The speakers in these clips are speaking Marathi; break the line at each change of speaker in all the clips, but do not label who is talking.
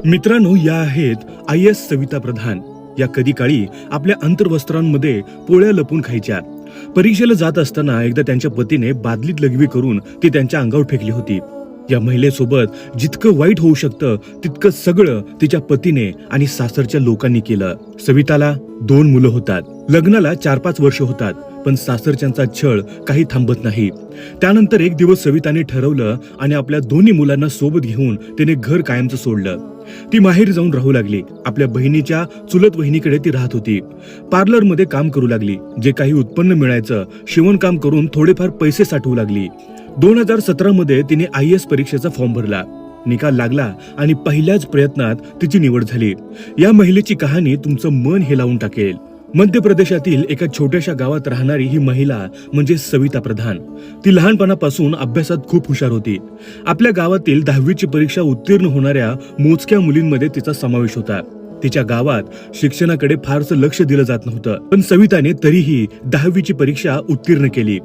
मित्रांनो, या आहेत IAS सविता प्रधान. या कधी काळी आपल्या अंतर्वस्त्रांमध्ये पोळ्या लपून खायच्या. परीक्षेला जात असताना एकदा त्यांच्या पतीने बादलीत लघवी करून ती त्यांच्या अंगावर फेकली होती. या महिलेसोबत जितकं वाईट होऊ शकतं तितकं सगळं तिच्या पतीने आणि सासरच्या लोकांनी केलं. सविताला 2 मुलं होतात. लग्नाला 4-5 वर्ष होतात, पण सासरच्यांचा छळ काही थांबत नाही. त्यानंतर एक दिवस सविताने ठरवलं आणि आपल्या दोन्ही मुलांना सोबत घेऊन तिने घर कायमचं सोडलं. ती माहेर जाऊन राहू लागली. आपल्या बहिणीच्या चुलत वहिनीकडे ती राहत होती. पार्लरमध्ये काम करू लागली. जे काही उत्पन्न मिळायचं शिवणकाम करून थोडेफार पैसे साठवू लागली. 2017 मध्ये तिने IAS परीक्षेचा फॉर्म भरला. निकाल लागला आणि पहिल्याच प्रयत्नात तिची निवड झाली. या महिलेची कहाणी तुमचं मन हेलावून टाकेल. मध्य प्रदेशातील एका छोट्याशा गावात राहणारी ही महिला म्हणजे सविता प्रधान. ती लहानपणापासून अभ्यासात खूप हुशार होती. आपल्या गावातील 10वीची परीक्षा उत्तीर्ण होणाऱ्या मोजक्या मुलींमध्ये तिचा समावेश होता. तिच्या गावात शिक्षणाकडे फारसं लक्ष दिलं जात नव्हतं, पण सविताने तरीही 10वीची परीक्षा उत्तीर्ण केली.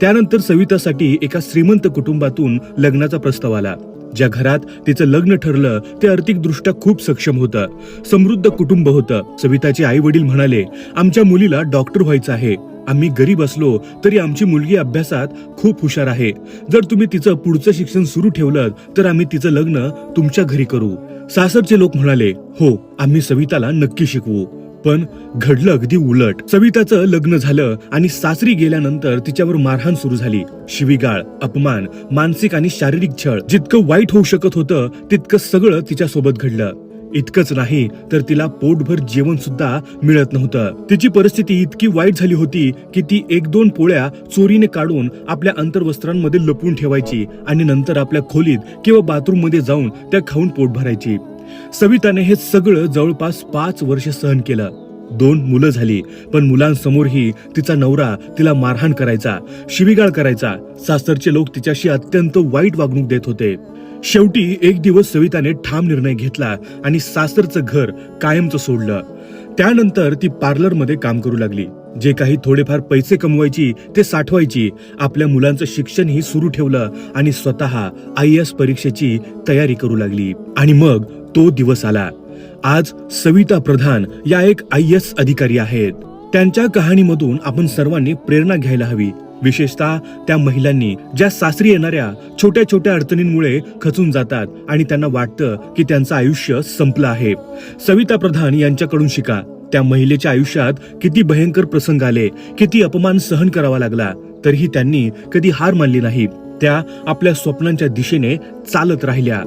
त्यानंतर सवितासाठी एका श्रीमंत कुटुंबातून लग्नाचा प्रस्ताव आला. ज्या घरात तिचं लग्न ठरलं ते आर्थिकदृष्ट्या खूप सक्षम होतं. समृद्ध कुटुंब होतं. सविताचे आई वडील म्हणाले, आमच्या मुलीला डॉक्टर व्हायचं आहे. आम्ही गरीब असलो तरी आमची मुलगी अभ्यासात खूप हुशार आहे. जर तुम्ही तिचं पुढचं शिक्षण सुरू ठेवलं तर आम्ही तिचं लग्न तुमच्या घरी करू. सासरचे लोक म्हणाले, हो, आम्ही सविताला नक्की शिकवू. पण घडलं अगदी उलट. सविताचं लग्न झालं आणि सासरी गेल्यानंतर तिच्यावर मारहाण सुरू झाली. शिवीगाळ, अपमान, मानसिक आणि शारीरिक छळ. जितकं वाईट होऊ शकत होतं तितकं सगळं तिच्या सोबत घडलं. इतकंच नाही तर तिला पोटभर जेवण सुद्धा मिळत नव्हतं. तिची परिस्थिती इतकी वाईट झाली होती की ती 1-2 पोळ्या चोरीने काढून आपल्या अंतर्वस्त्रांमध्ये लपवून ठेवायची आणि नंतर आपल्या खोलीत किंवा बाथरूम मध्ये जाऊन त्या खाऊन पोट भरायची. सविताने हे सगळं जवळपास 5 वर्ष सहन केलं. 2 मुलं झाली, पण मुलांसमोरही तिचा नवरा तिला मारहाण करायचा, शिवीगाळ करायचा. सासरचे लोक तिच्याशी अत्यंत वाईट वागणूक देत होते. शेवटी एक दिवस सविताने ठाम निर्णय घेतला आणि सासरचं घर कायमचं सोडलं. त्यानंतर ती पार्लरमध्ये काम करू लागली. जे काही थोडेफार पैसे कमवायची ते साठवायची. आपल्या मुलांचं शिक्षणही सुरू ठेवलं आणि स्वतः IAS परीक्षेची तयारी करू लागली. आणि मग तो दिवस आला. आज सविता प्रधान या एक IAS अधिकारी आहेत. त्यांच्या कहाणीमधून आपण सर्वांनी प्रेरणा घ्यायला हवी. विशेषतः त्या महिलांनी ज्या सासरी येणाऱ्या छोट्या छोट्या अडचणींमुळे खचून जातात आणि त्यांना वाटतं की त्यांचं आयुष्य संपलं आहे. सविता प्रधान यांच्याकडून शिका. त्या महिलेच्या आयुष्यात किती भयंकर प्रसंग आले, किती अपमान सहन करावा लागला, तरीही त्यांनी कधी हार मानली नाही. त्या आपल्या स्वप्नांच्या दिशेने चालत राहिल्या.